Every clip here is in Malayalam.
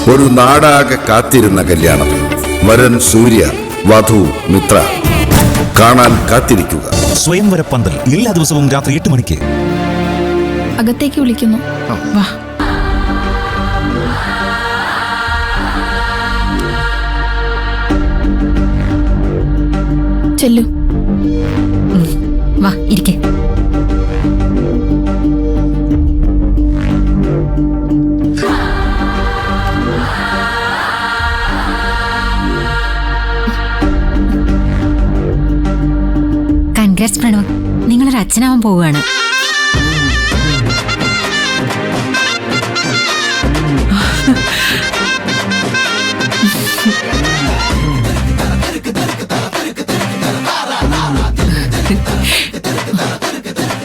ഒരു നാടാകെ കാത്തിരുന്ന കല്യാണം. വരൻ സൂര്യ, വധു മിത്ര. കാണാൻ കാത്തിരിക്കുക. സ്വയംവര പന്തൽ എല്ലാ ദിവസവും രാത്രി 8 മണിക്ക്. അകത്തേക്ക് വിളിക്കുന്നു. വാ. ചെല്ലു. വാ ഇരിക്കെ. കൺഗ്രാറ്റ്സ് പ്രണവ്, നിങ്ങളൊരു അച്ഛനാവാൻ പോവുകയാണ്.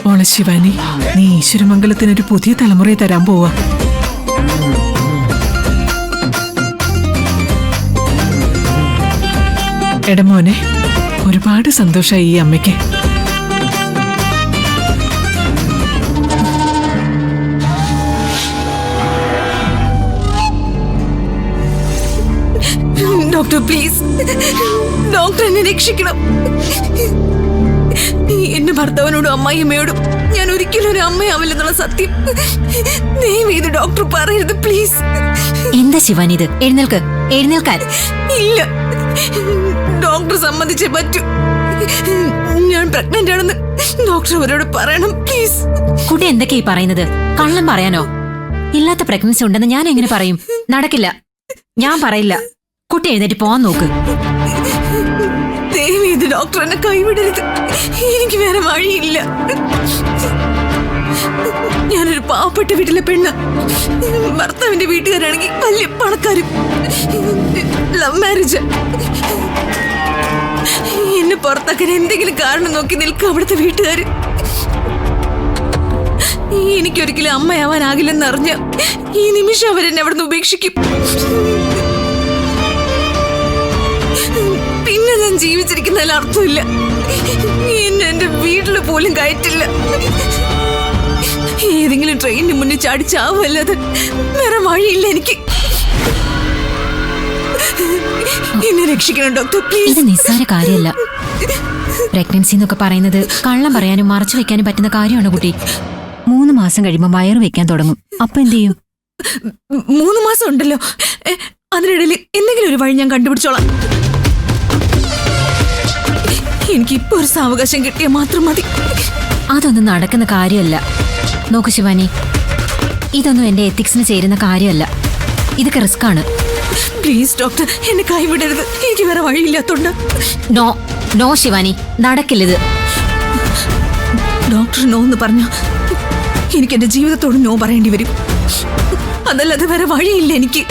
മോളെ ശിവാനി, നീ ഈശ്വരമംഗലത്തിനൊരു പുതിയ തലമുറയെ തരാൻ പോവാ. എടമോനെ, ഒരുപാട് സന്തോഷായി ഈ അമ്മയ്ക്ക്. ഡോക്ടർ പ്ലീസ്, ഡോക്ടർ എന്നെ രക്ഷിക്കണം. എന്റെ ഭർത്താവിനോടും അമ്മായിയമ്മയോടും ഞാൻ ഒരിക്കലും ഒരു അമ്മയാവില്ലെന്നുള്ള സത്യം ദയവേത് ഡോക്ടർ പറയരുത് പ്ലീസ്. എന്താ ശിവാനി ഇത്? എഴുന്നേൽക്ക്, എഴുന്നേൽക്കാൻ. ഇല്ല, ഡോക്ടർ സമ്മതിച്ചേ പറ്റൂ. ഞാൻ പ്രഗ്നന്റ് ആണെന്ന് ഡോക്ടർ അവരോട് പറയണം പ്ലീസ്. കുട്ടി എന്തൊക്കെയാ ഈ പറയുന്നത്? കള്ളം പറയാനോ? ഇല്ലാത്ത പ്രഗ്നൻസി ഉണ്ടെന്ന് ഞാൻ എങ്ങനെ പറയും? നടക്കില്ല, ഞാൻ പറയില്ല. കുട്ടി എഴുന്നേറ്റ് പോവാൻ നോക്ക്. ദയവേത് ഡോക്ടർ എന്നെ കൈവിടരുത്, എനിക്ക് വേറെ വഴിയില്ല. ഞാനൊരു പാവപ്പെട്ട വീട്ടിലെ പെണ്ണ്. ഭർത്താവിന്റെ വീട്ടുകാരാണെങ്കിൽ വലിയ പണക്കാരും. Love marriage. എന്നെ പുറത്താക്കാൻ എന്തെങ്കിലും കാരണം നോക്കി നിൽക്കുക അവിടുത്തെ വീട്ടുകാര്. എനിക്കൊരിക്കലും അമ്മയാവാനാകില്ലെന്ന് അറിഞ്ഞ ഈ നിമിഷം അവരെന്നെ അവിടുന്ന് ഉപേക്ഷിക്കും. പിന്നെ ഞാൻ ജീവിച്ചിരിക്കുന്നതിൽ അർത്ഥമില്ല. എന്നെ എന്റെ വീട്ടിൽ പോലും കയറ്റില്ല. ഏതെങ്കിലും ട്രെയിനിന് മുന്നിൽ ചാടിച്ചാവല്ലാതെ വേറെ വഴിയില്ല എനിക്ക്. എന്നെ രക്ഷിക്കണം ഡോക്ടർ പ്ലീസ്. ഇത് നിസ്സാര കാര്യമല്ല. പ്രഗ്നൻസി എന്നൊക്കെ പറയുന്നത് കള്ളം പറയാനും മറച്ചു വെക്കാനും പറ്റുന്ന കാര്യമാണ് കുട്ടി. 3 മാസം കഴിയുമ്പോൾ വയറ് വെക്കാൻ തുടങ്ങും. അപ്പൊ എന്ത് ചെയ്യും? 3 മാസം ഉണ്ടല്ലോ, അതിനിടയിൽ എന്തെങ്കിലും ഒരു വഴി ഞാൻ കണ്ടുപിടിച്ചോളാം. എനിക്കിപ്പോ ഒരു സാവകാശം കിട്ടിയാൽ മാത്രം മതി. അതൊന്നും നടക്കുന്ന കാര്യമല്ല. നോക്കു ശിവാനി, ഇതൊന്നും എന്റെ എത്തിക്സിന് ചേരുന്ന കാര്യമല്ല. ഇതൊക്കെ റിസ്ക് ആണ്. പ്ലീസ് ഡോക്ടർ, എന്നെ കൈവിടരുത്. എനിക്ക് വേറെ വഴിയില്ലാത്തോണ്ട്. നോ നോ ശിവാനി, നടക്കില്ലത്. ഡോക്ടർ നോ എന്ന് പറഞ്ഞ എനിക്ക് എന്റെ ജീവിതത്തോട് നോ പറയേണ്ടി വരും. അതല്ലാതെ വേറെ വഴിയില്ല എനിക്ക്.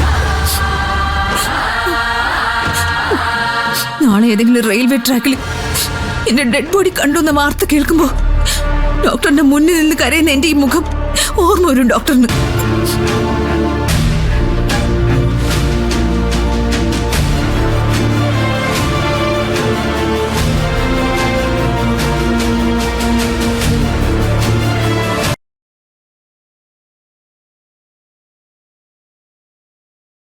നാളെ ഏതെങ്കിലും റെയിൽവേ ട്രാക്കിൽ എന്റെ ഡെഡ് ബോഡി കണ്ടു എന്ന വാർത്ത കേൾക്കുമ്പോ ഡോക്ടറിന്റെ മുന്നിൽ നിന്ന് കരയുന്ന എന്റെ ഈ മുഖം ഓർമ്മ വരും ഡോക്ടറിന്.